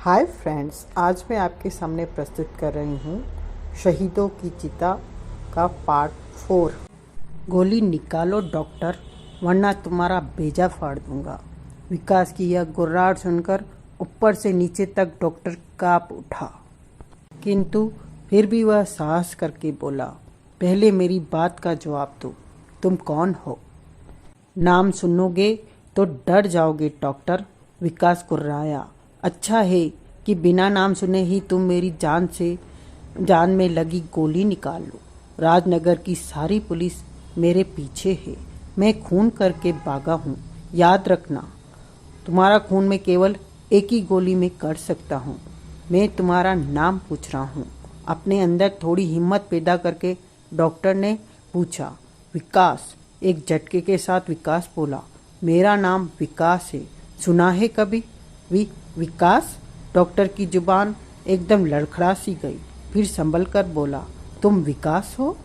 Hi friends, आज मैं आपके सामने प्रस्तुत कर रही हूँ शहीदों की चिता का पार्ट 4। गोली निकालो डॉक्टर, वरना तुम्हारा बेजा फाड़ दूंगा। विकास की यह गुर्राहट सुनकर ऊपर से नीचे तक डॉक्टर कांप उठा, किंतु फिर भी वह साहस करके बोला, पहले मेरी बात का जवाब दो। तुम कौन हो? नाम सुनोगे तो डर जाओगे डॉक्टर, विकास कुर्राया। अच्छा है कि बिना नाम सुने ही तुम मेरी जान में लगी गोली निकाल लो। राजनगर की सारी पुलिस मेरे पीछे है। मैं खून करके भागा हूँ, याद रखना। तुम्हारा खून मैं केवल एक ही गोली में कर सकता हूँ। मैं तुम्हारा नाम पूछ रहा हूँ। अपने अंदर थोड़ी हिम्मत पैदा करके डॉक्टर ने पूछा, विकास। एक झटके के साथ विकास बोला, मेरा नाम विकास है, सुना है कभी? विकास? डॉक्टर की जुबान एकदम लड़खड़ा सी गई। फिर संभल कर बोला, तुम विकास हो?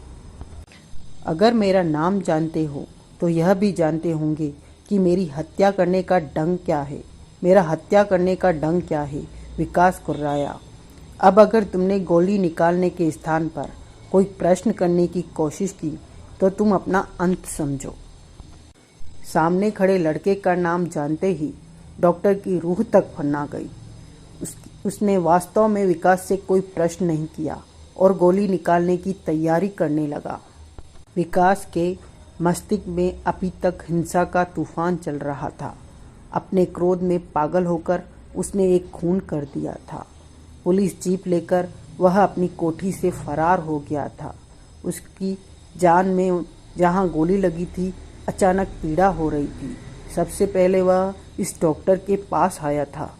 अगर मेरा नाम जानते हो तो यह भी जानते होंगे कि मेरी हत्या करने का ढंग क्या है। मेरा हत्या करने का ढंग क्या है? विकास कुर्राया। अब अगर तुमने गोली निकालने के स्थान पर कोई प्रश्न करने की कोशिश की तो तुम अपना अंत समझो। सामने खड़े लड़के का नाम जानते ही डॉक्टर की रूह तक फन्ना गई। उसने वास्तव में विकास से कोई प्रश्न नहीं किया और गोली निकालने की तैयारी करने लगा। विकास के मस्तिष्क में अभी तक हिंसा का तूफान चल रहा था। अपने क्रोध में पागल होकर उसने एक खून कर दिया था। पुलिस जीप लेकर वह अपनी कोठी से फरार हो गया था। उसकी जान में जहां गोली लगी थी, अचानक पीड़ा हो रही थी। सबसे पहले वह इस डॉक्टर के पास आया था।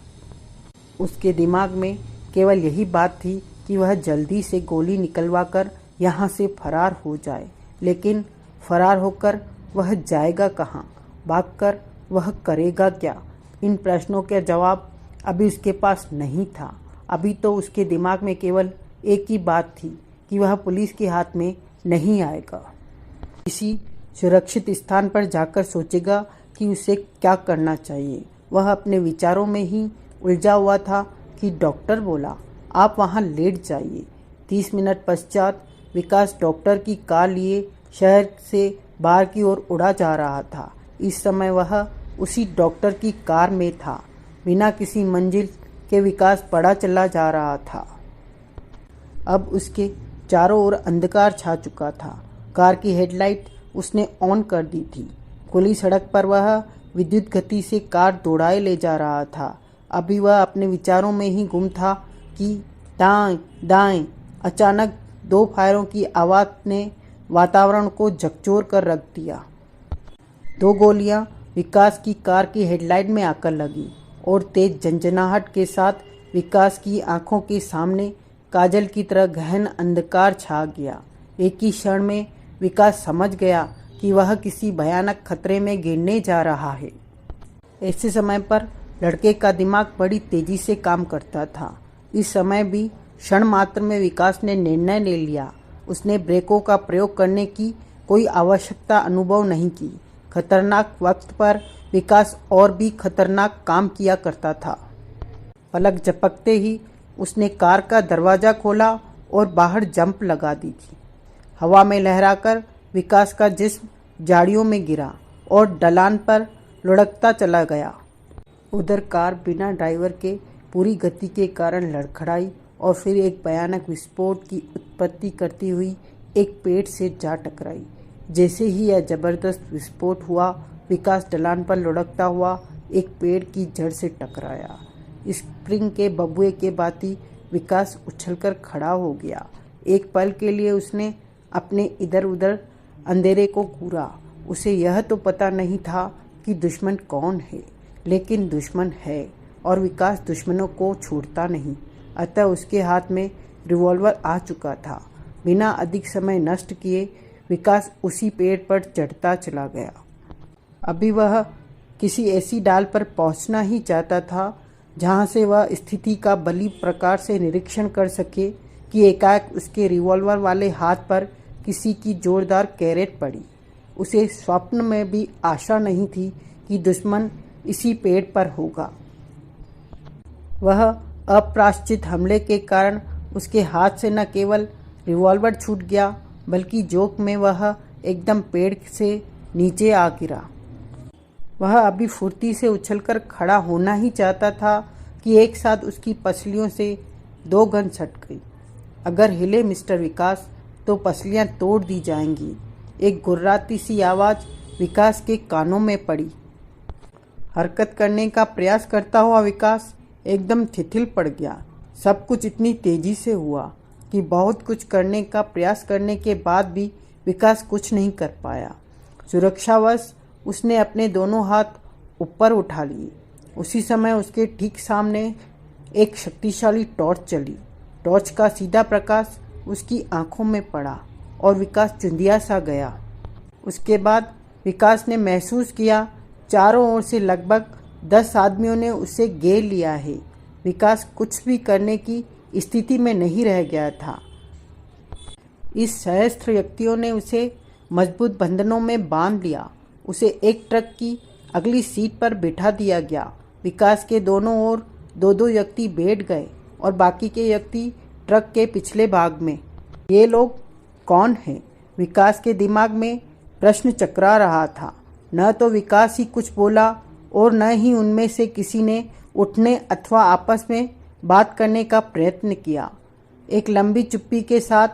उसके दिमाग में केवल यही बात थी कि वह जल्दी से गोली निकलवाकर यहाँ से फरार हो जाए। लेकिन फरार होकर वह जाएगा कहाँ? भागकर वह करेगा क्या? इन प्रश्नों के जवाब अभी उसके पास नहीं था। अभी तो उसके दिमाग में केवल एक ही बात थी कि वह पुलिस के हाथ में नहीं आएगा। किसी सुरक्षित स्थान पर जाकर सोचेगा कि उसे क्या करना चाहिए। वह अपने विचारों में ही उलझा हुआ था कि डॉक्टर बोला, आप वहां लेट जाइए। 30 मिनट पश्चात विकास डॉक्टर की कार लिए शहर से बाहर की ओर उड़ा जा रहा था। इस समय वह उसी डॉक्टर की कार में था। बिना किसी मंजिल के विकास बढ़ा चला जा रहा था। अब उसके चारों ओर अंधकार छा चुका था। कार की हेडलाइट उसने ऑन कर दी थी। खुली सड़क पर वह विद्युत गति से कार दौड़ाए ले जा रहा था। अभी वह अपने विचारों में ही गुम था कि दाएं दाएं अचानक 2 फायरों की आवाज ने वातावरण को झकझोर कर रख दिया। 2 गोलियां विकास की कार की हेडलाइट में आकर लगी और तेज झंझनाहट के साथ विकास की आंखों के सामने काजल की तरह गहन अंधकार छा गया। एक ही क्षण में विकास समझ गया कि वह किसी भयानक खतरे में गिरने जा रहा है। ऐसे समय पर लड़के का दिमाग बड़ी तेजी से काम करता था। इस समय भी क्षण मात्र में विकास ने निर्णय ले लिया। उसने ब्रेकों का प्रयोग करने की कोई आवश्यकता अनुभव नहीं की। खतरनाक वक्त पर विकास और भी खतरनाक काम किया करता था। पलक झपकते ही उसने कार का दरवाजा खोला और बाहर जंप लगा दी थी। हवा में लहराकर विकास का जिस्म झाड़ियों में गिरा और ढलान पर लुढ़कता चला गया। उधर कार बिना ड्राइवर के पूरी गति के कारण लड़खड़ाई और फिर एक भयानक विस्फोट की उत्पत्ति करती हुई एक पेड़ से जा टकराई। जैसे ही यह जबरदस्त विस्फोट हुआ, विकास ढलान पर लुढ़कता हुआ एक पेड़ की जड़ से टकराया। स्प्रिंग के बबुए के भांति विकास उछलकर खड़ा हो गया। एक पल के लिए उसने अपने इधर उधर अंधेरे को घूरा। उसे यह तो पता नहीं था कि दुश्मन कौन है, लेकिन दुश्मन है और विकास दुश्मनों को छोड़ता नहीं। अतः उसके हाथ में रिवॉल्वर आ चुका था। बिना अधिक समय नष्ट किए विकास उसी पेड़ पर चढ़ता चला गया। अभी वह किसी ऐसी डाल पर पहुंचना ही चाहता था जहां से वह स्थिति का बली प्रकार से निरीक्षण कर सके कि एकाएक उसके रिवॉल्वर वाले हाथ पर किसी की जोरदार कैरेट पड़ी। उसे स्वप्न में भी आशा नहीं थी कि दुश्मन इसी पेड़ पर होगा। वह अप्रायश्चित हमले के कारण उसके हाथ से न केवल रिवॉल्वर छूट गया बल्कि जोक में वह एकदम पेड़ से नीचे आ गिरा। वह अभी फुर्ती से उछलकर खड़ा होना ही चाहता था कि एक साथ उसकी पसलियों से 2 गन सट गई। अगर हिले मिस्टर विकास तो पसलियां तोड़ दी जाएंगी। एक गुर्राती सी आवाज़ विकास के कानों में पड़ी। हरकत करने का प्रयास करता हुआ विकास एकदम थिथिल पड़ गया। सब कुछ इतनी तेजी से हुआ कि बहुत कुछ करने का प्रयास करने के बाद भी विकास कुछ नहीं कर पाया। सुरक्षावश उसने अपने दोनों हाथ ऊपर उठा लिए। उसी समय उसके ठीक सामने एक शक्तिशाली टॉर्च चली। टॉर्च का सीधा प्रकाश उसकी आंखों में पड़ा और विकास चुंदिया सा गया। उसके बाद विकास ने महसूस किया चारों ओर से लगभग 10 आदमियों ने उसे घेर लिया है। विकास कुछ भी करने की स्थिति में नहीं रह गया था। इस सहस्त्र व्यक्तियों ने उसे मजबूत बंधनों में बांध लिया। उसे एक ट्रक की अगली सीट पर बिठा दिया गया। विकास के दोनों ओर 2-2 व्यक्ति बैठ गए और बाकी के व्यक्ति ट्रक के पिछले भाग में। ये लोग कौन हैं? विकास के दिमाग में प्रश्न चकरा रहा था। न तो विकास ही कुछ बोला और न ही उनमें से किसी ने उठने अथवा आपस में बात करने का प्रयत्न किया। एक लंबी चुप्पी के साथ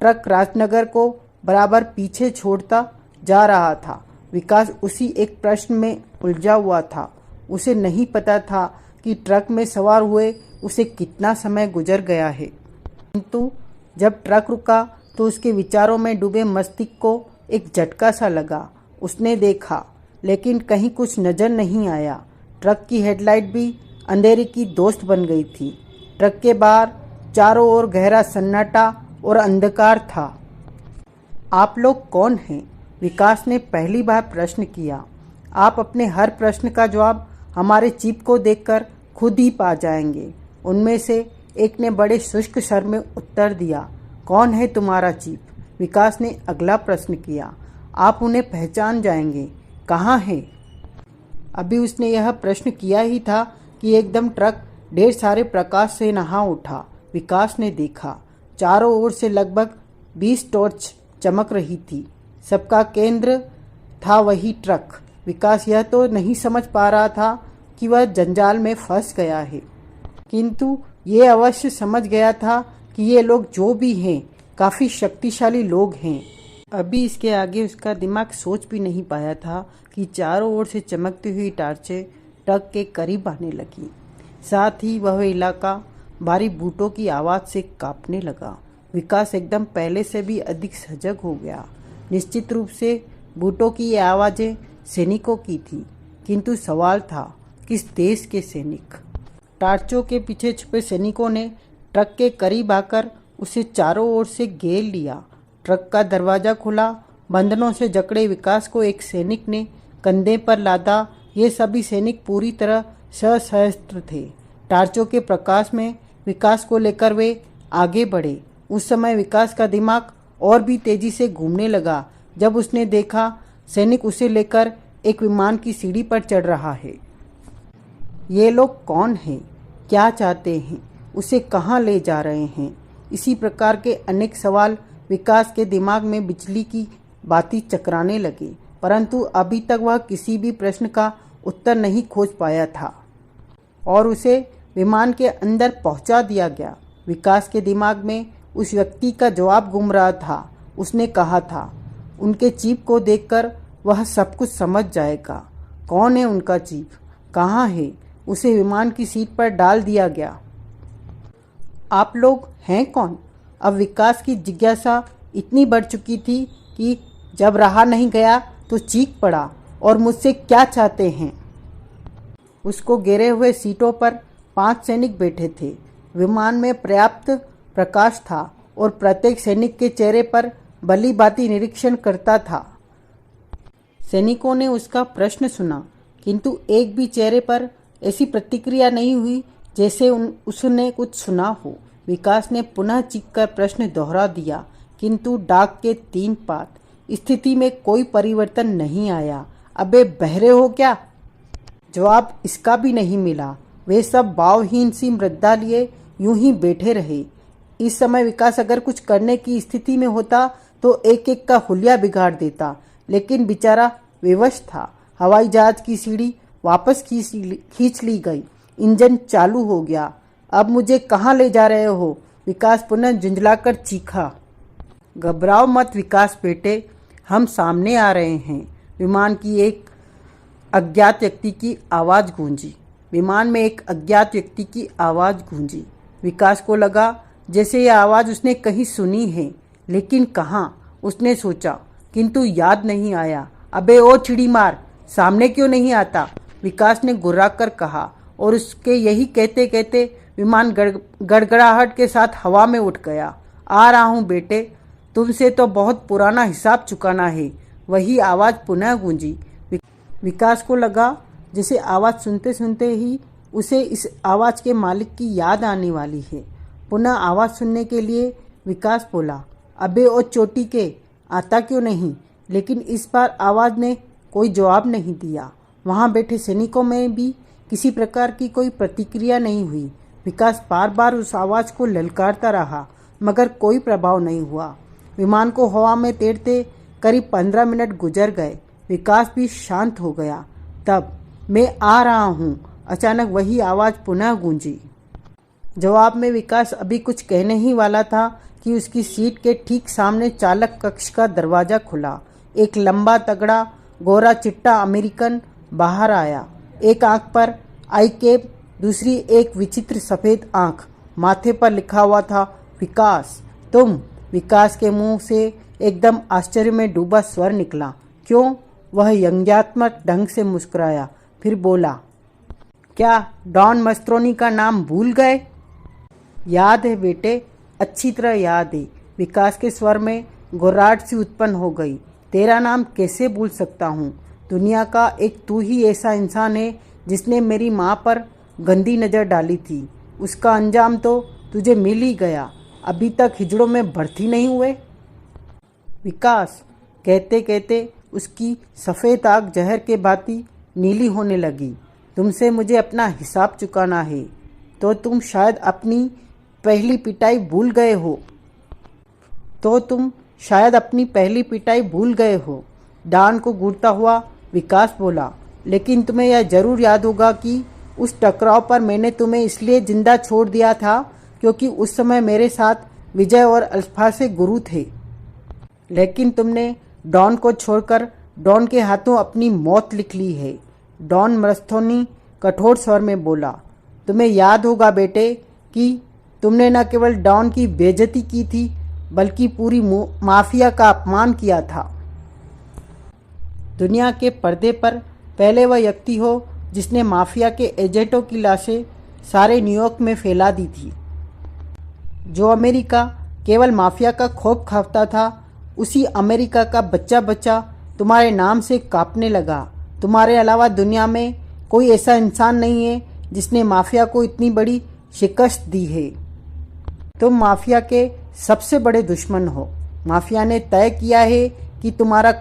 ट्रक राजनगर को बराबर पीछे छोड़ता जा रहा था। विकास उसी एक प्रश्न में उलझा हुआ था। उसे नहीं पता था कि ट्रक में सवार हुए उसे कितना समय गुजर गया है, किंतु जब ट्रक रुका तो उसके विचारों में डूबे मस्तिष्क को एक झटका सा लगा। उसने देखा लेकिन कहीं कुछ नजर नहीं आया। ट्रक की हेडलाइट भी अंधेरे की दोस्त बन गई थी। ट्रक के बाहर चारों ओर गहरा सन्नाटा और अंधकार था। आप लोग कौन हैं? विकास ने पहली बार प्रश्न किया। आप अपने हर प्रश्न का जवाब हमारे चीफ को देखकर खुद ही पा जाएंगे। उनमें से एक ने बड़े शुष्क स्वर में उत्तर दिया। कौन है तुम्हारा चीफ? विकास ने अगला प्रश्न किया। आप उन्हें पहचान जाएंगे। कहाँ है? अभी उसने यह प्रश्न किया ही था कि एकदम ट्रक ढेर सारे प्रकाश से नहा उठा। विकास ने देखा चारों ओर से लगभग 20 टॉर्च चमक रही थी। सबका केंद्र था वही ट्रक। विकास यह तो नहीं समझ पा रहा था कि वह जंजाल में फंस गया है, किंतु ये अवश्य समझ गया था कि ये लोग जो भी हैं काफ़ी शक्तिशाली लोग हैं। अभी इसके आगे उसका दिमाग सोच भी नहीं पाया था कि चारों ओर से चमकती हुई टार्चें ट्रक के करीब आने लगी। साथ ही वह इलाका भारी बूटों की आवाज़ से कांपने लगा। विकास एकदम पहले से भी अधिक सजग हो गया। निश्चित रूप से बूटों की ये आवाज़ें सैनिकों की थी, किंतु सवाल था किस देश के सैनिक? टार्चों के पीछे छुपे सैनिकों ने ट्रक के करीब आकर उसे चारों ओर से घेर लिया। ट्रक का दरवाज़ा खुला। बंधनों से जकड़े विकास को एक सैनिक ने कंधे पर लादा। ये सभी सैनिक पूरी तरह सशस्त्र थे। टार्चों के प्रकाश में विकास को लेकर वे आगे बढ़े। उस समय विकास का दिमाग और भी तेजी से घूमने लगा जब उसने देखा सैनिक उसे लेकर एक विमान की सीढ़ी पर चढ़ रहा है। ये लोग कौन हैं? क्या चाहते हैं? उसे कहाँ ले जा रहे हैं? इसी प्रकार के अनेक सवाल विकास के दिमाग में बिजली की बाती चकराने लगे, परंतु अभी तक वह किसी भी प्रश्न का उत्तर नहीं खोज पाया था और उसे विमान के अंदर पहुंचा दिया गया। विकास के दिमाग में उस व्यक्ति का जवाब घूम रहा था। उसने कहा था उनके चीफ को देखकर वह सब कुछ समझ जाएगा। कौन है उनका चीफ? कहाँ है? उसे विमान की सीट पर डाल दिया गया। आप लोग हैं कौन? अब विकास की जिज्ञासा इतनी बढ़ चुकी थी कि जब रहा नहीं गया तो चीख पड़ा, और मुझसे क्या चाहते हैं? उसको घेरे हुए सीटों पर 5 सैनिक बैठे थे। विमान में पर्याप्त प्रकाश था और प्रत्येक सैनिक के चेहरे पर भली भांति निरीक्षण करता था। सैनिकों ने उसका प्रश्न सुना, किंतु एक भी चेहरे पर ऐसी प्रतिक्रिया नहीं हुई जैसे उसने कुछ सुना हो। विकास ने पुनः चीखकर प्रश्न दोहरा दिया, किंतु डाक के 3 पात। स्थिति में कोई परिवर्तन नहीं आया। अबे बहरे हो क्या? जवाब इसका भी नहीं मिला। वे सब भावहीन सी मृदा लिए यूं ही बैठे रहे। इस समय विकास अगर कुछ करने की स्थिति में होता तो एक एक का हुलिया बिगाड़ देता, लेकिन बेचारा विवश था। हवाई जहाज की सीढ़ी वापस खींच ली गई। इंजन चालू हो गया। अब मुझे कहाँ ले जा रहे हो? विकास पुनः झुंझलाकर चीखा। घबराओ मत विकास बेटे, हम सामने आ रहे हैं। विमान की एक अज्ञात व्यक्ति की आवाज़ गूंजी। विमान में एक अज्ञात व्यक्ति की आवाज़ गूंजी। विकास को लगा जैसे यह आवाज़ उसने कहीं सुनी है, लेकिन कहाँ? उसने सोचा, किंतु याद नहीं आया। अबे ओ चिड़ी मार, सामने क्यों नहीं आता? विकास ने गुर्राकर कहा, और उसके यही कहते कहते विमान गड़गड़ाहट के साथ हवा में उठ गया। आ रहा हूँ बेटे, तुमसे तो बहुत पुराना हिसाब चुकाना है। वही आवाज़ पुनः गूंजी। विकास को लगा जैसे आवाज़ सुनते सुनते ही उसे इस आवाज़ के मालिक की याद आने वाली है। पुनः आवाज़ सुनने के लिए विकास बोला, अबे ओ चोटी के, आता क्यों नहीं? लेकिन इस बार आवाज़ ने कोई जवाब नहीं दिया। वहाँ बैठे सैनिकों में भी किसी प्रकार की कोई प्रतिक्रिया नहीं हुई। विकास बार बार उस आवाज़ को ललकारता रहा, मगर कोई प्रभाव नहीं हुआ। विमान को हवा में तैरते करीब 15 मिनट गुजर गए। विकास भी शांत हो गया। तब मैं आ रहा हूँ, अचानक वही आवाज़ पुनः गूंजी। जवाब में विकास अभी कुछ कहने ही वाला था कि उसकी सीट के ठीक सामने चालक कक्ष का दरवाज़ा खुला। एक लंबा तगड़ा गोरा चिट्टा अमेरिकन बाहर आया। एक आंख पर आई कैप, दूसरी एक विचित्र सफ़ेद आंख। माथे पर लिखा हुआ था विकास, तुम? विकास के मुंह से एकदम आश्चर्य में डूबा स्वर निकला। क्यों? वह व्यंग्यात्मक ढंग से मुस्कुराया, फिर बोला, क्या डॉन मस्त्रोनी का नाम भूल गए? याद है बेटे, अच्छी तरह याद है। विकास के स्वर में घबराहट सी उत्पन्न हो गई। तेरा नाम कैसे भूल सकता हूँ? दुनिया का एक तू ही ऐसा इंसान है जिसने मेरी माँ पर गंदी नज़र डाली थी। उसका अंजाम तो तुझे मिल ही गया। अभी तक हिजड़ों में भर्ती नहीं हुए? विकास, कहते कहते उसकी सफ़ेद आँख जहर के भांति नीली होने लगी। तुमसे मुझे अपना हिसाब चुकाना है। तो तुम शायद अपनी पहली पिटाई भूल गए हो। डान को घूरता हुआ विकास बोला, लेकिन तुम्हें यह जरूर याद होगा कि उस टकराव पर मैंने तुम्हें इसलिए जिंदा छोड़ दिया था क्योंकि उस समय मेरे साथ विजय और अल्फा से गुरु थे। लेकिन तुमने डॉन को छोड़कर डॉन के हाथों अपनी मौत लिख ली है। डॉन मस्तोनी कठोर स्वर में बोला, तुम्हें याद होगा बेटे कि तुमने न केवल डॉन की बेइज्जती की थी बल्कि पूरी माफिया का अपमान किया था। दुनिया के पर्दे पर पहले वह व्यक्ति हो जिसने माफिया के एजेंटों की लाशें सारे न्यूयॉर्क में फैला दी थी। जो अमेरिका केवल माफिया का खौफ खाता था, उसी अमेरिका का बच्चा बच्चा तुम्हारे नाम से कांपने लगा। तुम्हारे अलावा दुनिया में कोई ऐसा इंसान नहीं है जिसने माफिया को इतनी बड़ी शिकस्त दी है। तुम माफिया के सबसे बड़े दुश्मन हो। माफिया ने तय किया है कि तुम्हारा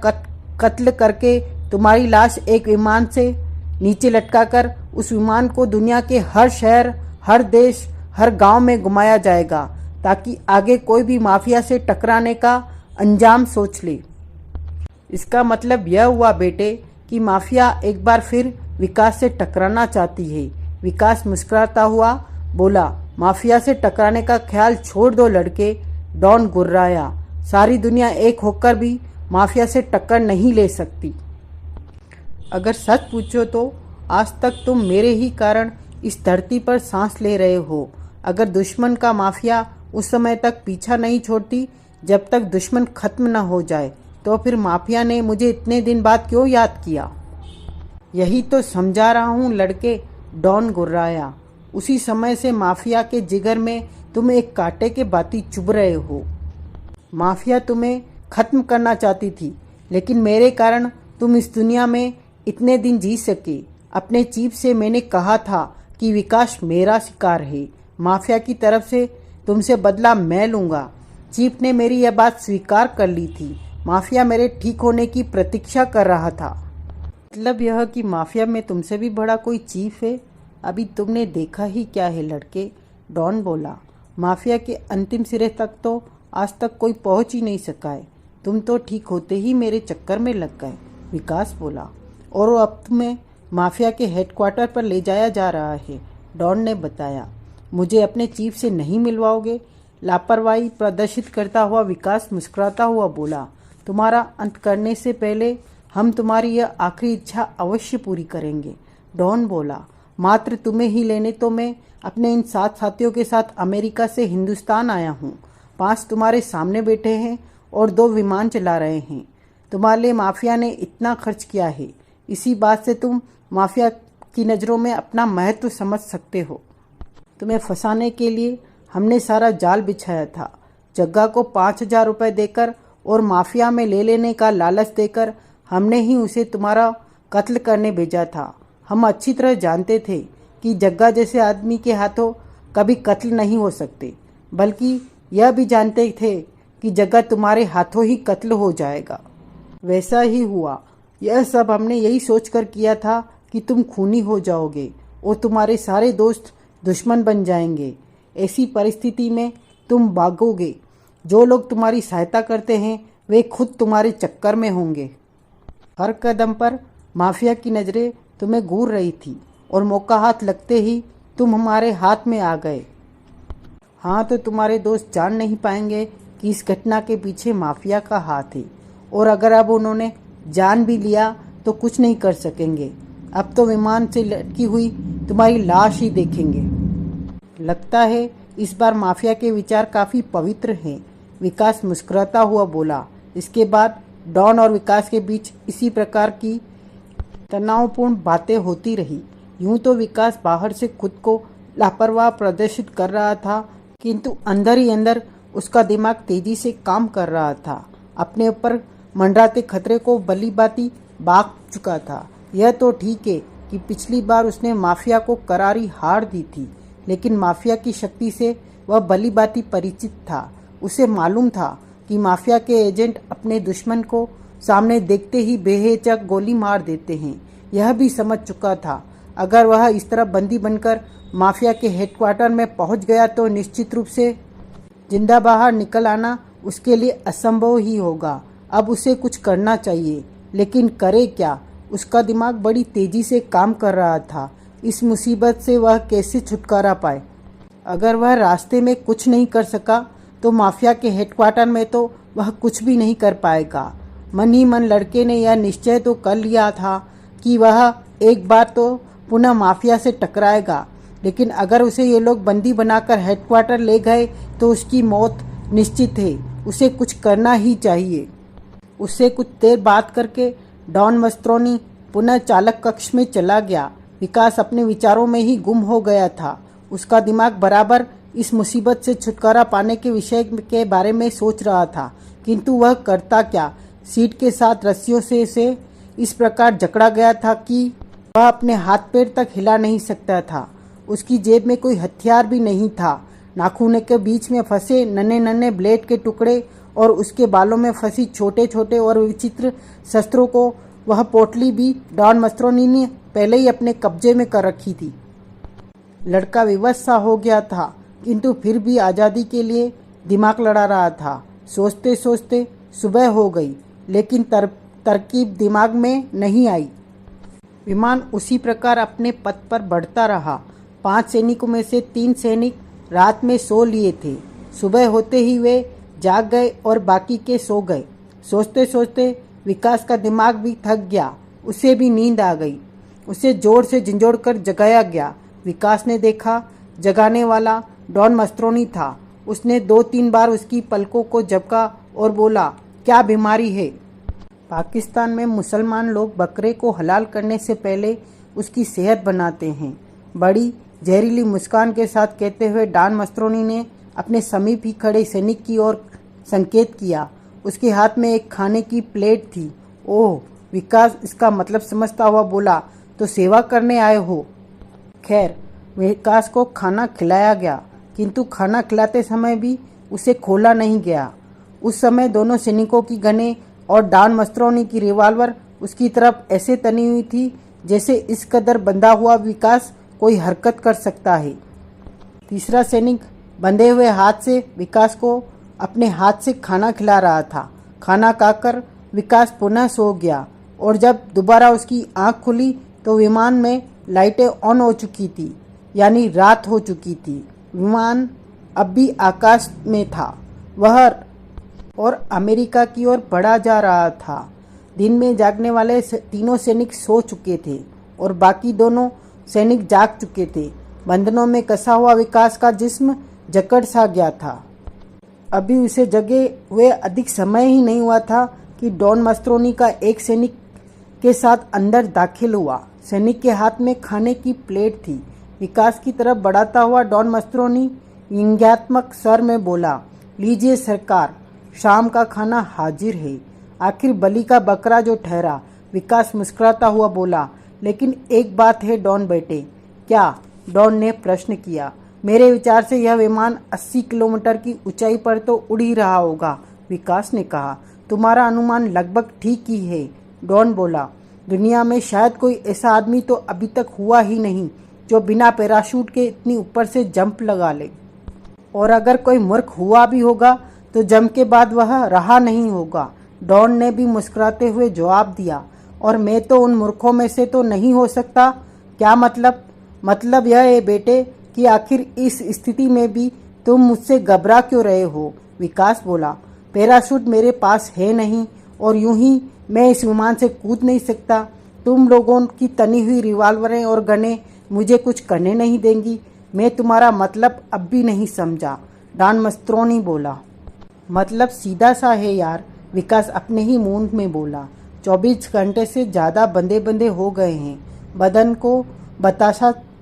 कत्ल करके तुम्हारी लाश एक विमान से नीचे लटकाकर उस विमान को दुनिया के हर शहर, हर देश, हर गांव में घुमाया जाएगा ताकि आगे कोई भी माफिया से टकराने का अंजाम सोच ले। इसका मतलब यह हुआ बेटे कि माफिया एक बार फिर विकास से टकराना चाहती है। विकास मुस्कुराता हुआ बोला, माफिया से टकराने का ख्याल छोड़ दो लड़के। डॉन गुर्राया, सारी दुनिया एक होकर भी माफिया से टक्कर नहीं ले सकती। अगर सच पूछो तो आज तक तुम मेरे ही कारण इस धरती पर सांस ले रहे हो। अगर दुश्मन का माफिया उस समय तक पीछा नहीं छोड़ती जब तक दुश्मन खत्म न हो जाए, तो फिर माफिया ने मुझे इतने दिन बाद क्यों याद किया? यही तो समझा रहा हूँ लड़के, डॉन गुर्राया। उसी समय से माफिया के जिगर में तुम एक कांटे के भांति चुभ रहे हो। माफिया तुम्हें खत्म करना चाहती थी, लेकिन मेरे कारण तुम इस दुनिया में इतने दिन जी सके। अपने चीफ से मैंने कहा था कि विकास मेरा शिकार है। माफिया की तरफ से तुमसे बदला मैं लूँगा। चीफ ने मेरी यह बात स्वीकार कर ली थी। माफिया मेरे ठीक होने की प्रतीक्षा कर रहा था। मतलब यह कि माफिया में तुमसे भी बड़ा कोई चीफ है? अभी तुमने देखा ही क्या है लड़के, डॉन बोला। माफिया के अंतिम सिरे तक तो आज तक कोई पहुंच ही नहीं सका है। तुम तो ठीक होते ही मेरे चक्कर में लग गए, विकास बोला। और अब तुम्हें माफिया के हेडक्वार्टर पर ले जाया जा रहा है, डॉन ने बताया। मुझे अपने चीफ से नहीं मिलवाओगे? लापरवाही प्रदर्शित करता हुआ विकास मुस्कुराता हुआ बोला। तुम्हारा अंत करने से पहले हम तुम्हारी यह आखिरी इच्छा अवश्य पूरी करेंगे, डॉन बोला। मात्र तुम्हें ही लेने तो मैं अपने इन 7 साथियों के साथ अमेरिका से हिंदुस्तान आया हूँ। 5 तुम्हारे सामने बैठे हैं और 2 विमान चला रहे हैं। तुम्हारे लिए माफिया ने इतना खर्च किया है, इसी बात से तुम माफिया की नज़रों में अपना महत्व समझ सकते हो। तुम्हें फंसाने के लिए हमने सारा जाल बिछाया था। जग्गा को 5,000 रुपये देकर और माफिया में ले लेने का लालच देकर हमने ही उसे तुम्हारा कत्ल करने भेजा था। हम अच्छी तरह जानते थे कि जग्गा जैसे आदमी के हाथों कभी कत्ल नहीं हो सकते, बल्कि यह भी जानते थे कि जग्गा तुम्हारे हाथों ही कत्ल हो जाएगा। वैसा ही हुआ। यह सब हमने यही सोचकर किया था कि तुम खूनी हो जाओगे और तुम्हारे सारे दोस्त दुश्मन बन जाएंगे। ऐसी परिस्थिति में तुम भागोगे। जो लोग तुम्हारी सहायता करते हैं वे खुद तुम्हारे चक्कर में होंगे। हर कदम पर माफिया की नज़रें तुम्हें घूर रही थी और मौका हाथ लगते ही तुम हमारे हाथ में आ गए। हाँ, तो तुम्हारे दोस्त जान नहीं पाएंगे कि इस घटना के पीछे माफिया का हाथ है, और अगर अब उन्होंने जान भी लिया तो कुछ नहीं कर सकेंगे। अब तो विमान से लटकी हुई तुम्हारी लाश ही देखेंगे। लगता है इस बार माफिया के विचार काफ़ी पवित्र हैं, विकास मुस्कुराता हुआ बोला। इसके बाद डॉन और विकास के बीच इसी प्रकार की तनावपूर्ण बातें होती रही। यूं तो विकास बाहर से खुद को लापरवाह प्रदर्शित कर रहा था, किंतु अंदर ही अंदर उसका दिमाग तेजी से काम कर रहा था। अपने ऊपर मंडराते खतरे को भली भांति भाग चुका था। यह तो ठीक है कि पिछली बार उसने माफिया को करारी हार दी थी, लेकिन माफिया की शक्ति से वह भली भांति परिचित था। उसे मालूम था कि माफिया के एजेंट अपने दुश्मन को सामने देखते ही बेहिचक गोली मार देते हैं। यह भी समझ चुका था अगर वह इस तरह बंदी बनकर माफिया के हेडक्वार्टर में पहुंच गया तो निश्चित रूप से जिंदा बाहर निकल आना उसके लिए असंभव ही होगा। अब उसे कुछ करना चाहिए, लेकिन करे क्या? उसका दिमाग बड़ी तेजी से काम कर रहा था। इस मुसीबत से वह कैसे छुटकारा पाए? अगर वह रास्ते में कुछ नहीं कर सका तो माफिया के हेडक्वार्टर में तो वह कुछ भी नहीं कर पाएगा। मन ही मन लड़के ने यह निश्चय तो कर लिया था कि वह एक बार तो पुनः माफिया से टकराएगा, लेकिन अगर उसे ये लोग बंदी बनाकर हेडक्वार्टर ले गए तो उसकी मौत निश्चित है। उसे कुछ करना ही चाहिए। उससे कुछ देर बात करके डॉन मस्त्रोनी पुनः चालक कक्ष में चला गया। विकास अपने विचारों में ही गुम हो गया था। उसका दिमाग बराबर इस मुसीबत से छुटकारा पाने के विषय के बारे में सोच रहा था, किंतु वह करता क्या? सीट के साथ रस्सियों से उसे इस प्रकार जकड़ा गया था कि वह अपने हाथ पैर तक हिला नहीं सकता था। उसकी जेब में कोई हथियार भी नहीं था। नाखून के बीच में फंसे नन्हे नन्हे ब्लेड के टुकड़े और उसके बालों में फंसी छोटे छोटे और विचित्र शस्त्रों को वह पोटली भी डॉन मस्त्रोनी ने पहले ही अपने कब्जे में कर रखी थी। लड़का विवश सा हो गया था, किंतु फिर भी आज़ादी के लिए दिमाग लड़ा रहा था। सोचते सोचते सुबह हो गई, लेकिन तरकीब दिमाग में नहीं आई। विमान उसी प्रकार अपने पथ पर बढ़ता रहा। 5 सैनिकों में से 3 सैनिक रात में सो लिए थे। सुबह होते ही वे जाग गए और बाकी के सो गए। सोचते सोचते विकास का दिमाग भी थक गया। उसे भी नींद आ गई। उसे जोर से झंझोड़ कर जगाया गया। विकास ने देखा जगाने वाला डॉन मस्त्रोनी था। उसने 2-3 बार उसकी पलकों को झपका और बोला, क्या बीमारी है? पाकिस्तान में मुसलमान लोग बकरे को हलाल करने से पहले उसकी सेहत बनाते हैं। बड़ी जहरीली मुस्कान के साथ कहते हुए डॉन मस्त्रोनी ने अपने समीप ही खड़े सैनिक की ओर संकेत किया। उसके हाथ में एक खाने की प्लेट थी। ओह, विकास इसका मतलब समझता हुआ बोला, तो सेवा करने आए हो? खैर, विकास को खाना खिलाया गया, किंतु खाना खिलाते समय भी उसे खोला नहीं गया। उस समय दोनों सैनिकों की गनें और डॉन मस्त्रोनी की रिवॉल्वर उसकी तरफ ऐसे तनी हुई थी जैसे इस कदर बंधा हुआ विकास कोई हरकत कर सकता है। तीसरा सैनिक बंधे हुए हाथ से विकास को अपने हाथ से खाना खिला रहा था। खाना खाकर विकास पुनः सो गया और जब दोबारा उसकी आंख खुली तो विमान में लाइटें ऑन हो चुकी थी, यानी रात हो चुकी थी। विमान अब भी आकाश में था, वह और अमेरिका की ओर बढ़ा जा रहा था। दिन में जागने वाले तीनों सैनिक सो चुके थे और बाकी दोनों सैनिक जाग चुके थे। बंधनों में कसा हुआ विकास का जिस्म जकड़ सा गया था। अभी उसे जगे हुए अधिक समय ही नहीं हुआ था कि डॉन मस्त्रोनी का एक सैनिक के साथ अंदर दाखिल हुआ। सैनिक के हाथ में खाने की प्लेट थी। विकास की तरफ बढ़ाता हुआ डॉन मस्त्रोनी व्यंग्यात्मक स्वर में बोला, लीजिए सरकार, शाम का खाना हाजिर है। आखिर बलि का बकरा जो ठहरा। विकास मुस्कुराता हुआ बोला, लेकिन एक बात है डॉन बेटे। क्या? डॉन ने प्रश्न किया। मेरे विचार से यह विमान 80 किलोमीटर की ऊंचाई पर तो उड़ ही रहा होगा, विकास ने कहा। तुम्हारा अनुमान लगभग ठीक ही है, डॉन बोला। दुनिया में शायद कोई ऐसा आदमी तो अभी तक हुआ ही नहीं जो बिना पैराशूट के इतनी ऊपर से जंप लगा ले। और अगर कोई मूर्ख हुआ भी होगा तो जंप के बाद वह रहा नहीं होगा, डॉन ने भी मुस्कुराते हुए जवाब दिया। और मैं तो उन मूर्खों में से तो नहीं हो सकता। क्या मतलब? मतलब यह है बेटे कि आखिर इस स्थिति में भी तुम मुझसे घबरा क्यों रहे हो, विकास बोला। पैराशूट मेरे पास है नहीं और यूं ही मैं इस विमान से कूद नहीं सकता। तुम लोगों की तनी हुई रिवाल्वरें और गनें मुझे कुछ करने नहीं देंगी। मैं तुम्हारा मतलब अब भी नहीं समझा, डॉन मस्त्रोनी बोला। मतलब सीधा सा है यार, विकास अपने ही मूड में बोला। 24 घंटे से ज़्यादा बंधे बंधे हो गए हैं।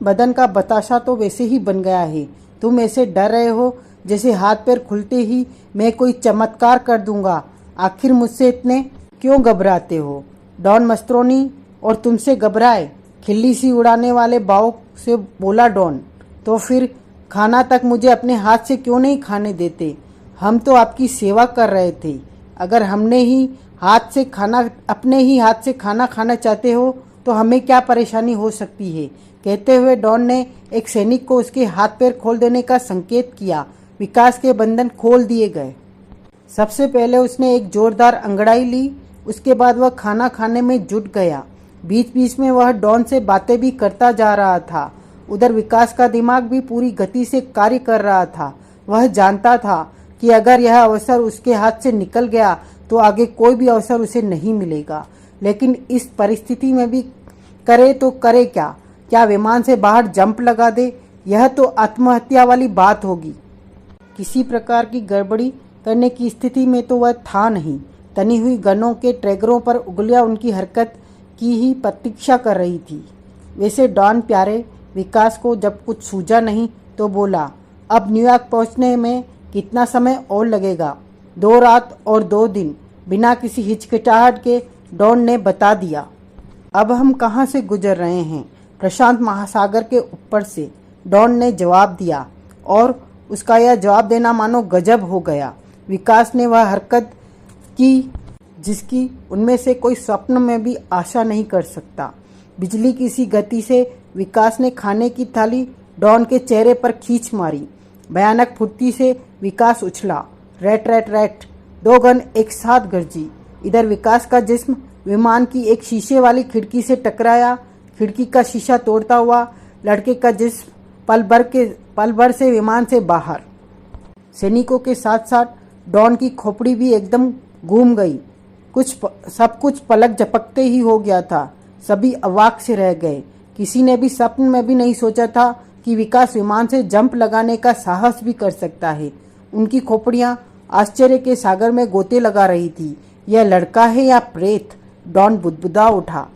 बदन का बताशा तो वैसे ही बन गया है। तुम ऐसे डर रहे हो जैसे हाथ पैर खुलते ही मैं कोई चमत्कार कर दूंगा। आखिर मुझसे इतने क्यों घबराते हो, डॉन मस्त्रोनी? और तुमसे घबराए? खिल्ली सी उड़ाने वाले भाव से बोला डॉन। तो फिर खाना तक मुझे अपने हाथ से क्यों नहीं खाने देते? हम तो आपकी सेवा कर रहे थे। अगर अपने ही हाथ से खाना खाना चाहते हो तो हमें क्या परेशानी हो सकती है? कहते हुए डॉन ने एक सैनिक को उसके हाथ पैर खोल देने का संकेत किया। विकास के बंधन खोल दिए गए। सबसे पहले उसने एक जोरदार अंगड़ाई ली, उसके बाद वह खाना खाने में जुट गया। बीच बीच में वह डॉन से बातें भी करता जा रहा था। उधर विकास का दिमाग भी पूरी गति से कार्य कर रहा था। वह जानता था कि अगर यह अवसर उसके हाथ से निकल गया तो आगे कोई भी अवसर उसे नहीं मिलेगा। लेकिन इस परिस्थिति में भी करे तो करे क्या? क्या विमान से बाहर जंप लगा दे? यह तो आत्महत्या वाली बात होगी। किसी प्रकार की गड़बड़ी करने की स्थिति में तो वह था नहीं। तनी हुई गनों के ट्रैगरों पर उंगलियां उनकी हरकत की ही प्रतीक्षा कर रही थी। वैसे डॉन प्यारे, विकास को जब कुछ सूझा नहीं तो बोला, अब न्यूयॉर्क पहुंचने में कितना समय और लगेगा? 2 रात और 2 दिन, बिना किसी हिचकिचाहट के डॉन ने बता दिया। अब हम कहाँ से गुजर रहे हैं? प्रशांत महासागर के ऊपर से, डॉन ने जवाब दिया। और उसका यह जवाब देना मानो गजब हो गया। विकास ने वह हरकत की जिसकी उनमें से कोई स्वप्न में भी आशा नहीं कर सकता। बिजली की सी गति से विकास ने खाने की थाली डॉन के चेहरे पर खींच मारी। भयानक फुर्ती से विकास उछला। रैट रैट रैट, 2 गन एक साथ गरजी। इधर विकास का जिस्म विमान की एक शीशे वाली खिड़की से टकराया। खिड़की का शीशा तोड़ता हुआ लड़के का जिस्म पल भर से विमान से बाहर। सैनिकों के साथ साथ डॉन की खोपड़ी भी एकदम घूम गई। सब कुछ पलक झपकते ही हो गया था। सभी अवाक से रह गए। किसी ने भी स्वप्न में भी नहीं सोचा था कि विकास विमान से जंप लगाने का साहस भी कर सकता है। उनकी खोपड़ियां आश्चर्य के सागर में गोते लगा रही थी। यह लड़का है या प्रेत? डॉन बुदबुदा उठा।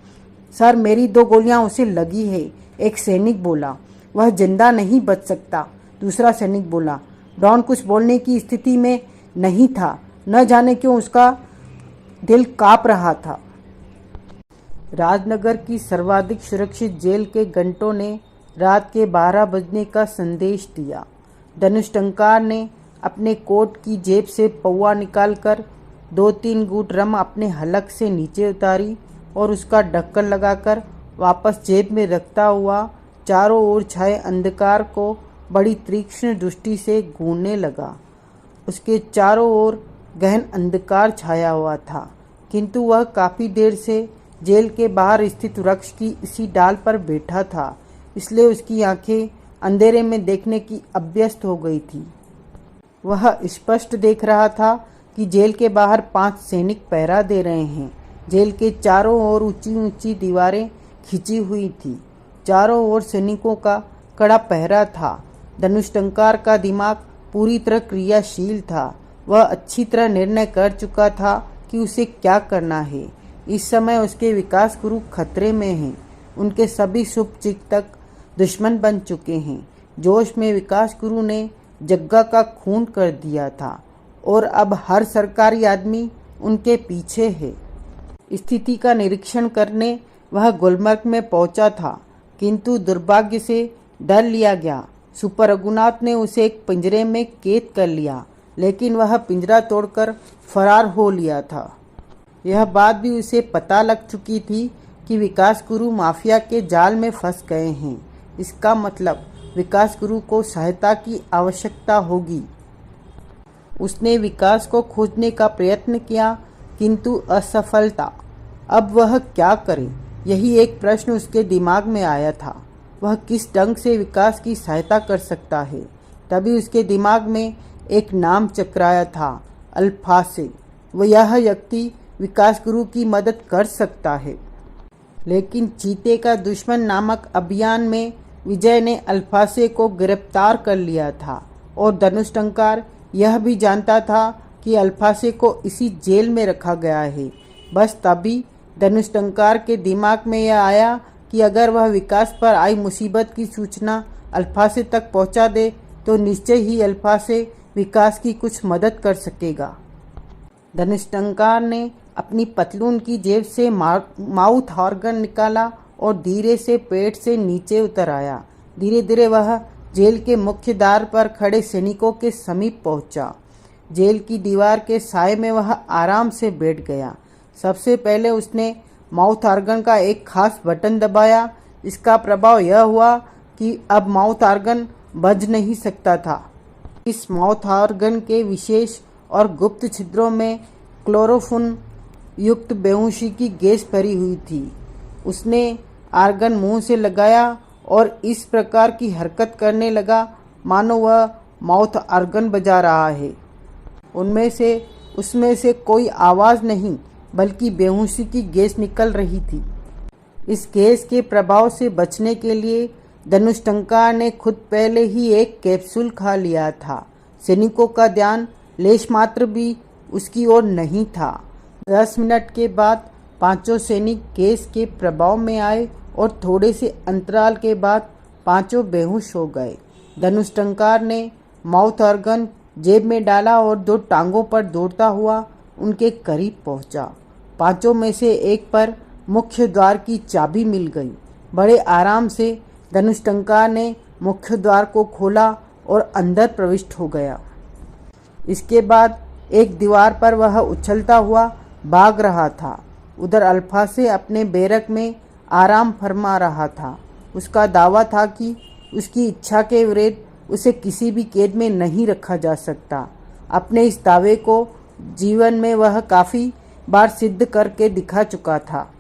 सर, मेरी 2 गोलियां उसे लगी है, एक सैनिक बोला। वह जिंदा नहीं बच सकता, दूसरा सैनिक बोला। डॉन कुछ बोलने की स्थिति में नहीं था। न जाने क्यों उसका दिल कांप रहा था। राजनगर की सर्वाधिक सुरक्षित जेल के घंटों ने रात के 12 बजने का संदेश दिया। धनुष टंकार ने अपने कोट की जेब से पौवा निकालकर 2-3 घूंट रम अपने हलक से नीचे उतारी और उसका ढक्कन लगाकर वापस जेब में रखता हुआ चारों ओर छाए अंधकार को बड़ी तीक्ष्ण दृष्टि से घूरने लगा। उसके चारों ओर गहन अंधकार छाया हुआ था, किंतु वह काफी देर से जेल के बाहर स्थित वृक्ष की इसी डाल पर बैठा था, इसलिए उसकी आंखें अंधेरे में देखने की अभ्यस्त हो गई थी। वह स्पष्ट देख रहा था कि जेल के बाहर 5 सैनिक पहरा दे रहे हैं। जेल के चारों ओर ऊंची ऊंची दीवारें खिंची हुई थी। चारों ओर सैनिकों का कड़ा पहरा था। धनुष्टंकार का दिमाग पूरी तरह क्रियाशील था। वह अच्छी तरह निर्णय कर चुका था कि उसे क्या करना है। इस समय उसके विकास गुरु खतरे में हैं। उनके सभी शुभचिंतक दुश्मन बन चुके हैं। जोश में विकास गुरु ने जग्गा का खून कर दिया था और अब हर सरकारी आदमी उनके पीछे है। स्थिति का निरीक्षण करने वह गुलमर्ग में पहुंचा था, किंतु दुर्भाग्य से डर लिया गया। सुपर रघुनाथ ने उसे एक पिंजरे में कैद कर लिया, लेकिन वह पिंजरा तोड़कर फरार हो लिया था। यह बात भी उसे पता लग चुकी थी कि विकास गुरु माफिया के जाल में फंस गए हैं। इसका मतलब विकास गुरु को सहायता की आवश्यकता होगी। उसने विकास को खोजने का प्रयत्न किया, किंतु असफलता। अब वह क्या करे, यही एक प्रश्न उसके दिमाग में आया था। वह किस ढंग से विकास की सहायता कर सकता है। तभी उसके दिमाग में एक नाम चकराया था, अल्फासे। वह यह व्यक्ति विकास गुरु की मदद कर सकता है। लेकिन चीते का दुश्मन नामक अभियान में विजय ने अल्फासे को गिरफ्तार कर लिया था और धनुष्टंकार यह भी जानता था कि अल्फासे को इसी जेल में रखा गया है। बस तभी धनुष्टंकार के दिमाग में यह आया कि अगर वह विकास पर आई मुसीबत की सूचना अल्फासे तक पहुंचा दे तो निश्चय ही अल्फासे विकास की कुछ मदद कर सकेगा। धनुष्टंकार ने अपनी पतलून की जेब से माउथ ऑर्गन निकाला और धीरे से पेट से नीचे उतर आया। धीरे धीरे वह जेल के मुख्य द्वार पर खड़े सैनिकों के समीप पहुंचा। जेल की दीवार के साए में वह आराम से बैठ गया। सबसे पहले उसने माउथ ऑर्गन का एक खास बटन दबाया। इसका प्रभाव यह हुआ कि अब माउथ ऑर्गन बज नहीं सकता था। इस माउथ ऑर्गन के विशेष और गुप्त छिद्रों में क्लोरोफुन युक्त बेहोशी की गैस भरी हुई थी। उसने आर्गन मुंह से लगाया और इस प्रकार की हरकत करने लगा मानो वह माउथ ऑर्गन बजा रहा है। उसमें से कोई आवाज़ नहीं बल्कि बेहोशी की गैस निकल रही थी। इस गैस के प्रभाव से बचने के लिए धनुष्टंकार ने खुद पहले ही एक कैप्सूल खा लिया था। सैनिकों का ध्यान लेश मात्र भी उसकी ओर नहीं था। 10 मिनट के बाद 5 सैनिक गैस के प्रभाव में आए और थोड़े से अंतराल के बाद 5 बेहोश हो गए। धनुष्टंकार ने माउथ ऑर्गन जेब में डाला और 2 टांगों पर दौड़ता हुआ उनके करीब पहुंचा। 5 में से एक पर मुख्य द्वार की चाबी मिल गई। बड़े आराम से धनुष्टंकार ने मुख्य द्वार को खोला और अंदर प्रविष्ट हो गया। इसके बाद एक दीवार पर वह उछलता हुआ भाग रहा था। उधर अल्फासे अपने बैरक में आराम फरमा रहा था। उसका दावा था कि उसकी इच्छा के विरुद्ध उसे किसी भी कैद में नहीं रखा जा सकता। अपने इस दावे को जीवन में वह काफ़ी बार सिद्ध करके दिखा चुका था।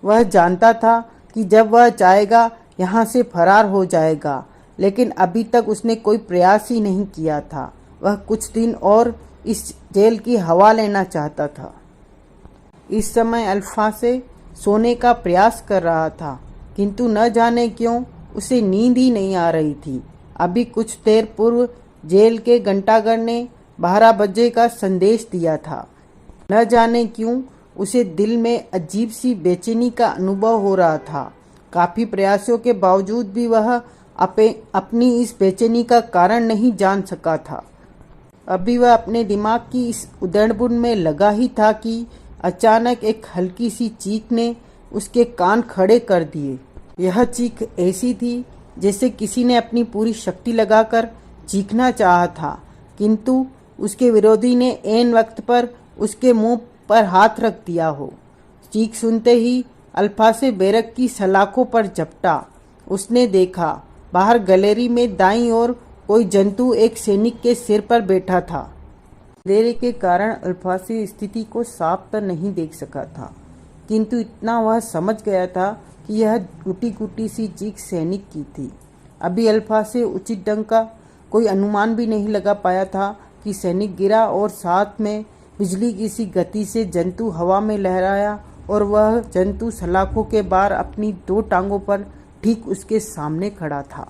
वह जानता था कि जब वह चाहेगा यहाँ से फरार हो जाएगा, लेकिन अभी तक उसने कोई प्रयास ही नहीं किया था। वह कुछ दिन और इस जेल की हवा लेना चाहता था। इस समय अल्फासे सोने का प्रयास कर रहा था, किंतु न जाने क्यों उसे नींद ही नहीं आ रही थी। अभी कुछ देर पूर्व जेल के घंटाघर ने 12 बजे का संदेश दिया था। न जाने क्यों उसे दिल में अजीब सी बेचैनी का अनुभव हो रहा था। काफ़ी प्रयासों के बावजूद भी वह अपनी इस बेचैनी का कारण नहीं जान सका था। अभी वह अपने दिमाग की इस उधेड़बुन में लगा ही था कि अचानक एक हल्की सी चीख ने उसके कान खड़े कर दिए। यह चीख ऐसी थी जैसे किसी ने अपनी पूरी शक्ति लगाकर चीखना चाहा था, किंतु उसके विरोधी ने ऐन वक्त पर उसके मुंह पर हाथ रख दिया हो। चीख सुनते ही अल्फासे बैरक की सलाखों पर झपटा। उसने देखा बाहर गैलरी में दाईं ओर कोई जंतु एक सैनिक के सिर पर बैठा था। अंधेरे के कारण अल्फासे स्थिति को साफ तो नहीं देख सका था, किंतु इतना वह समझ गया था कि यह टूटी फूटी सी चीख सैनिक की थी। अभी अल्फासे उचित ढंग का कोई अनुमान भी नहीं लगा पाया था कि सैनिक गिरा और साथ में बिजली की सी गति से जंतु हवा में लहराया और वह जंतु सलाखों के बाहर अपनी 2 टांगों पर ठीक उसके सामने खड़ा था।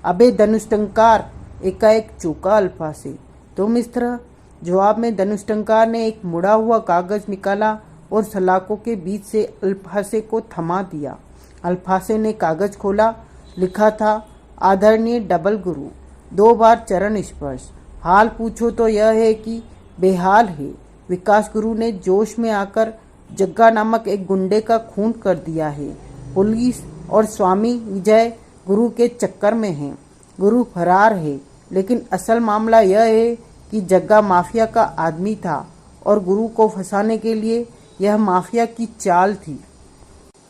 अबे धनुष्टंकार, एकाएक चौंका अल्फासे। तुम इस तरह? जवाब में धनुष्टंकार ने एक मुड़ा हुआ कागज निकाला और सलाखों के बीच से अल्फासे को थमा दिया। अल्फासे ने कागज खोला। लिखा था, आदरणीय डबल गुरु, 2 बार चरण स्पर्श। हाल पूछो तो यह है कि बेहाल है। विकास गुरु ने जोश में आकर जग्गा नामक एक गुंडे का खून कर दिया है। पुलिस और स्वामी विजय गुरु के चक्कर में हैं। गुरु फरार है, लेकिन असल मामला यह है कि जग्गा माफिया का आदमी था और गुरु को फंसाने के लिए यह माफिया की चाल थी।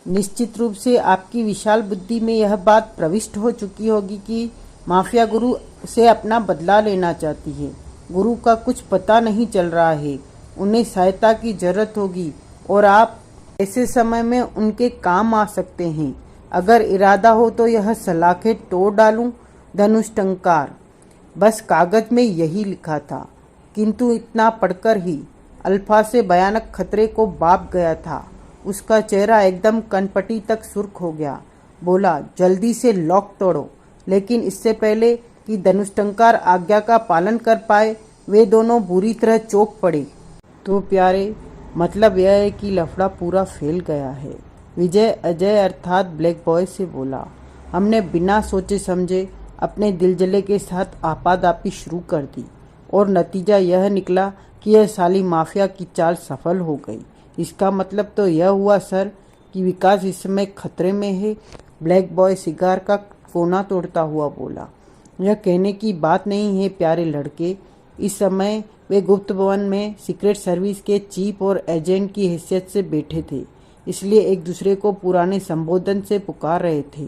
निश्चित रूप से आपकी विशाल बुद्धि में यह बात प्रविष्ट हो चुकी होगी कि माफिया गुरु से अपना बदला लेना चाहती है। गुरु का कुछ पता नहीं चल रहा है, उन्हें सहायता की जरूरत होगी और आप ऐसे समय में उनके काम आ सकते हैं। अगर इरादा हो तो यह सलाखें तोड़ डालूं। धनुष्टंकार। बस कागज में यही लिखा था, किंतु इतना पढ़कर ही अल्फासे भयानक खतरे को बाप गया था। उसका चेहरा एकदम कनपटी तक सुर्ख हो गया। बोला, जल्दी से लॉक तोड़ो। लेकिन इससे पहले कि धनुष्टंकार आज्ञा का पालन कर पाए, वे दोनों बुरी तरह चौंक पड़े। तो प्यारे, मतलब यह है कि लफड़ा पूरा फैल गया है। विजय अजय अर्थात ब्लैक बॉय से बोला। हमने बिना सोचे समझे अपने दिलजले के साथ आपादापी शुरू कर दी और नतीजा यह निकला कि यह साली माफिया की चाल सफल हो गई। इसका मतलब तो यह हुआ सर कि विकास इस समय खतरे में है। ब्लैक बॉय सिगार का कोना तोड़ता हुआ बोला। यह कहने की बात नहीं है प्यारे लड़के। इस समय वे गुप्त भवन में सीक्रेट सर्विस के चीफ और एजेंट की हैसियत से बैठे थे, इसलिए एक दूसरे को पुराने संबोधन से पुकार रहे थे।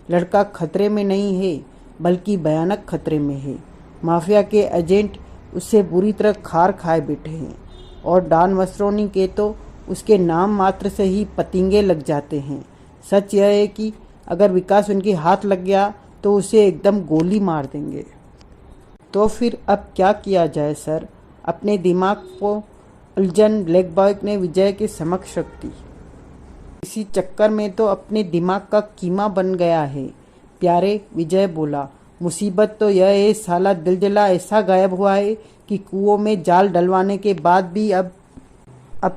लड़का खतरे में नहीं है, बल्कि भयानक खतरे में है। माफिया के एजेंट उससे बुरी तरह खार खाए बैठे हैं और डॉन वस्त्रोनी के तो उसके नाम मात्र से ही पतिंगे लग जाते हैं। सच यह है कि अगर विकास उनके हाथ लग गया तो उसे एकदम गोली मार देंगे। तो फिर अब क्या किया जाए सर? अपने दिमाग को उलझन ब्लैक बॉय ने विजय के समक्ष रख दी। इसी चक्कर में तो अपने दिमाग का कीमा बन गया है प्यारे, विजय बोला। मुसीबत तो यह है साला दिलजला ऐसा गायब हुआ है कि कुओं में जाल डलवाने के बाद भी अब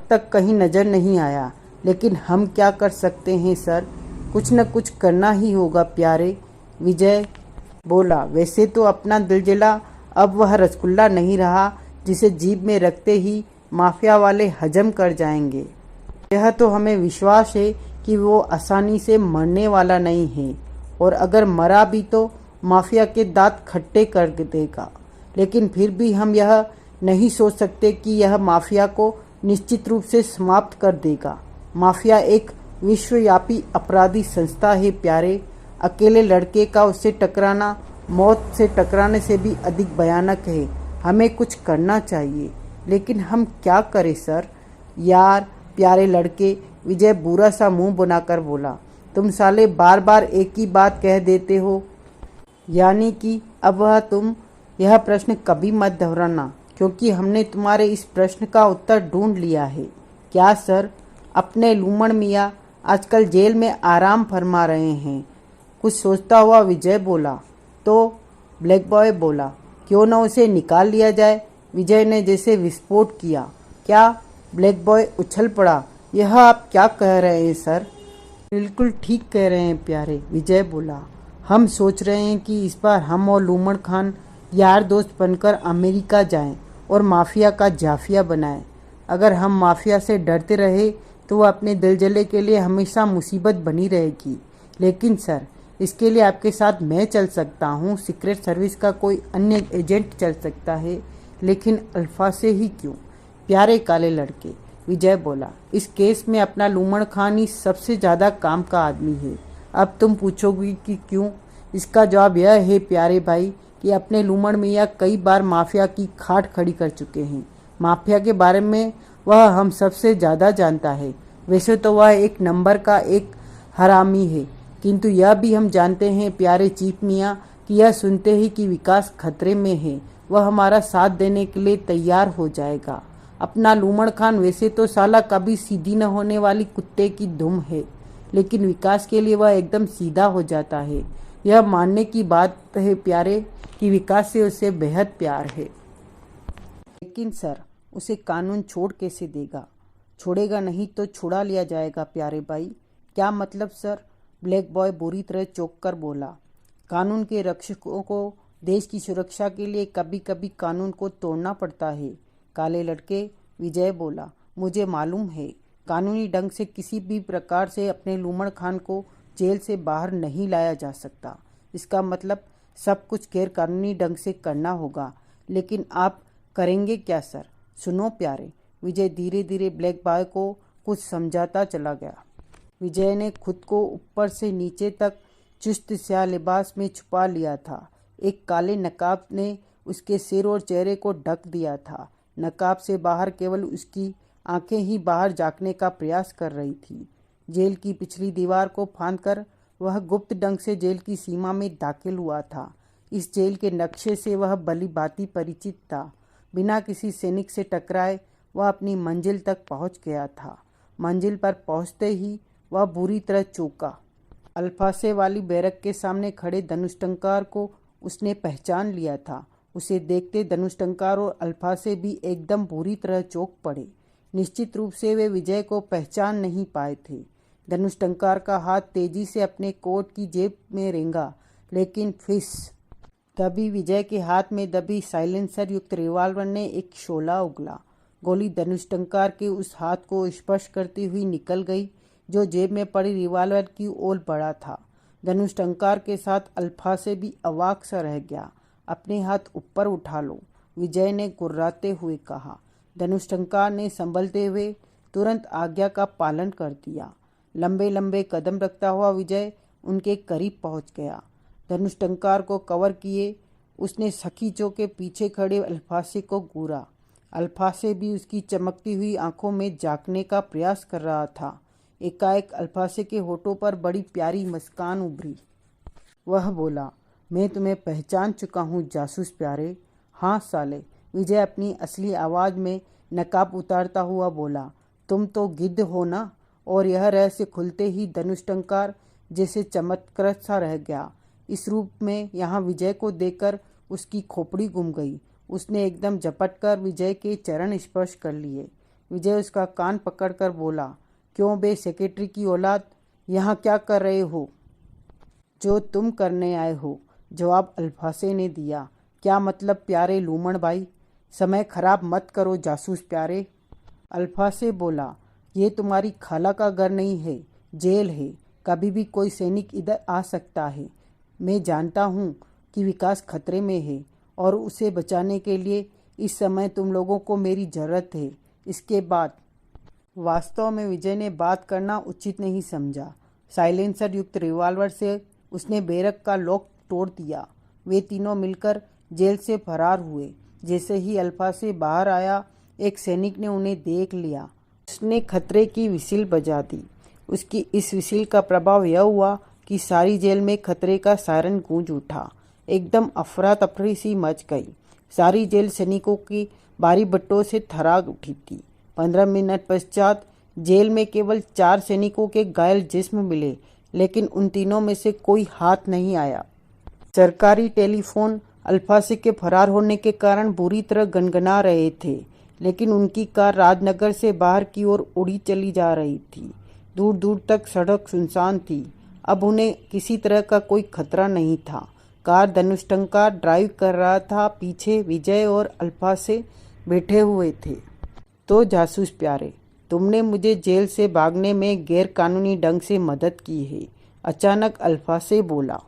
तक कहीं नजर नहीं आया। लेकिन हम क्या कर सकते हैं सर? कुछ न कुछ करना ही होगा प्यारे, विजय बोला। वैसे तो अपना दिलजला अब वह रसगुल्ला नहीं रहा जिसे जीभ में रखते ही माफिया वाले हजम कर जाएंगे। यह तो हमें विश्वास है कि वो आसानी से मरने वाला नहीं है, और अगर मरा भी तो माफिया के दांत खट्टे कर देगा। लेकिन फिर भी हम यह नहीं सोच सकते कि यह माफिया को निश्चित रूप से समाप्त कर देगा। माफिया एक विश्वव्यापी अपराधी संस्था है प्यारे। अकेले लड़के का उससे टकराना मौत से टकराने से भी अधिक भयानक है। हमें कुछ करना चाहिए, लेकिन हम क्या करें सर? यार प्यारे लड़के, विजय बुरा सा मुंह बनाकर बोला। तुम साले बार बार एक ही बात कह देते हो, यानी कि अब वह तुम यह प्रश्न कभी मत दोहराना, क्योंकि हमने तुम्हारे इस प्रश्न का उत्तर ढूंढ लिया है। क्या सर? अपने लूमड़ मियाँ आजकल जेल में आराम फरमा रहे हैं। कुछ सोचता हुआ विजय बोला। तो ब्लैक बॉय बोला, क्यों न उसे निकाल लिया जाए? विजय ने जैसे विस्फोट किया। क्या? ब्लैक बॉय उछल पड़ा। यह आप क्या कह रहे हैं सर? बिल्कुल ठीक कह रहे हैं प्यारे, विजय बोला। हम सोच रहे हैं कि इस बार हम और लूमड़ खान यार दोस्त बनकर अमेरिका जाएं और माफिया का जाफिया बनाएं। अगर हम माफिया से डरते रहे तो वह अपने दिलजले के लिए हमेशा मुसीबत बनी रहेगी। लेकिन सर, इसके लिए आपके साथ मैं चल सकता हूँ, सीक्रेट सर्विस का कोई अन्य एजेंट चल सकता है, लेकिन अल्फासे ही क्यों? प्यारे काले लड़के, विजय बोला। इस केस में अपना लूमड़ खान ही सबसे ज़्यादा काम का आदमी है। अब तुम पूछोगी कि क्यों। इसका जवाब यह है प्यारे भाई कि अपने लूमड़ मियाँ कई बार माफिया की खाट खड़ी कर चुके हैं। माफिया के बारे में वह हम सबसे ज़्यादा जानता है। वैसे तो वह एक नंबर का एक हरामी है, किंतु यह भी हम जानते हैं प्यारे चीफ मियाँ कि यह सुनते ही कि विकास खतरे में है वह हमारा साथ देने के लिए तैयार हो जाएगा। अपना लूमड़ खान वैसे तो साला कभी सीधी न होने वाली कुत्ते की दुम है, लेकिन विकास के लिए वह एकदम सीधा हो जाता है। यह मानने की बात है प्यारे कि विकास से उसे बेहद प्यार है। लेकिन सर, उसे कानून छोड़ कैसे देगा? छोड़ेगा नहीं तो छुड़ा लिया जाएगा प्यारे भाई। क्या मतलब सर? ब्लैक बॉय बुरी तरह चौंक कर बोला। कानून के रक्षकों को देश की सुरक्षा के लिए कभी कभी कानून को तोड़ना पड़ता है। काले लड़के, विजय बोला। मुझे मालूम है, कानूनी ढंग से किसी भी प्रकार से अपने लूमड़ खान को जेल से बाहर नहीं लाया जा सकता। इसका मतलब सब कुछ गैर कानूनी ढंग से करना होगा। लेकिन आप करेंगे क्या सर? सुनो प्यारे, विजय धीरे धीरे ब्लैक बॉय को कुछ समझाता चला गया। विजय ने खुद को ऊपर से नीचे तक चुस्त स्याह लिबास में छुपा लिया था। एक काले नकाब ने उसके सिर और चेहरे को ढक दिया था। नकाब से बाहर केवल उसकी आंखें ही बाहर झांकने का प्रयास कर रही थी। जेल की पिछली दीवार को फांदकर वह गुप्त ढंग से जेल की सीमा में दाखिल हुआ था। इस जेल के नक्शे से वह भली भांति परिचित था। बिना किसी सैनिक से टकराए वह अपनी मंजिल तक पहुंच गया था। मंजिल पर पहुंचते ही वह बुरी तरह चौंका। अल्फासे वाली बैरक के सामने खड़े धनुष्टंकार को उसने पहचान लिया था। उसे देखते धनुष्टंकार और अल्फासे भी एकदम बुरी तरह चौंक पड़े। निश्चित रूप से वे विजय को पहचान नहीं पाए थे। धनुष्टंकार का हाथ तेजी से अपने कोट की जेब में रेंगा, लेकिन फिस तभी विजय के हाथ में दबी साइलेंसर युक्त रिवॉल्वर ने एक शोला उगला। गोली धनुष्टंकार के उस हाथ को स्पर्श करती हुई निकल गई जो जेब में पड़ी रिवॉल्वर की ओर बढ़ा था। धनुष्टंकार के साथ अल्फासे भी अवाक सा रह गया। अपने हाथ ऊपर उठा लो, विजय ने गुर्राते हुए कहा। धनुष्टंकार ने संभलते हुए तुरंत आज्ञा का पालन कर दिया। लंबे लंबे कदम रखता हुआ विजय उनके करीब पहुंच गया। धनुष्टंकार को कवर किए उसने सखीचों के पीछे खड़े अल्फासे को घूरा। अल्फासे भी उसकी चमकती हुई आंखों में झांकने का प्रयास कर रहा था। एकाएक अल्फासे के होठों पर बड़ी प्यारी मुस्कान उभरी। वह बोला, मैं तुम्हें पहचान चुका हूँ जासूस प्यारे। हाँ साले, विजय अपनी असली आवाज़ में नकाब उतारता हुआ बोला। तुम तो गिद्ध हो ना? और यह रहस्य खुलते ही धनुष्टंकार जैसे चमत्कृत सा रह गया। इस रूप में यहाँ विजय को देखकर उसकी खोपड़ी गुम गई। उसने एकदम झपटकर विजय के चरण स्पर्श कर लिए। विजय उसका कान पकड़कर बोला, क्यों बे सेक्रेटरी की औलाद, यहाँ क्या कर रहे हो? जो तुम करने आए हो, जवाब अल्फासे ने दिया। क्या मतलब प्यारे लूमड़ भाई? समय खराब मत करो जासूस प्यारे। अल्फासे बोला, ये तुम्हारी खाला का घर नहीं है, जेल है। कभी भी कोई सैनिक इधर आ सकता है। मैं जानता हूँ कि विकास खतरे में है और उसे बचाने के लिए इस समय तुम लोगों को मेरी ज़रूरत है। इसके बाद वास्तव में विजय ने बात करना उचित नहीं समझा। साइलेंसर युक्त रिवॉल्वर से उसने बैरक का लॉक तोड़ दिया। वे तीनों मिलकर जेल से फरार हुए। जैसे ही अल्फासे बाहर आया, एक सैनिक ने उन्हें देख लिया। उसने खतरे की विसिल बजा दी। उसकी इस विसिल का प्रभाव यह हुआ कि सारी जेल में खतरे का सायरन गूंज उठा। एकदम अफरा तफरी सी मच गई। सारी जेल सैनिकों की बारी बट्टों से थराग उठी थी। 15 मिनट पश्चात जेल में केवल 4 सैनिकों के घायल जिस्म मिले, लेकिन उन तीनों में से कोई हाथ नहीं आया। सरकारी टेलीफोन अल्फासे के फरार होने के कारण बुरी तरह गनगना रहे थे, लेकिन उनकी कार राजनगर से बाहर की ओर उड़ी चली जा रही थी। दूर दूर तक सड़क सुनसान थी। अब उन्हें किसी तरह का कोई खतरा नहीं था। कार धनुष्टंकार ड्राइव कर रहा था, पीछे विजय और अल्फासे बैठे हुए थे। तो जासूस प्यारे, तुमने मुझे जेल से भागने में गैर कानूनी ढंग से मदद की है, अचानक अल्फासे बोला।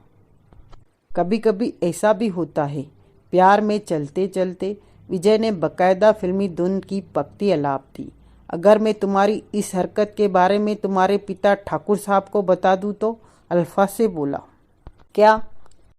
कभी कभी ऐसा भी होता है। प्यार में चलते चलते विजय ने बकायदा फिल्मी धुन की पक्ति अलाप दी। अगर मैं तुम्हारी इस हरकत के बारे में तुम्हारे पिता ठाकुर साहब को बता दूं तो अल्फा से बोला, क्या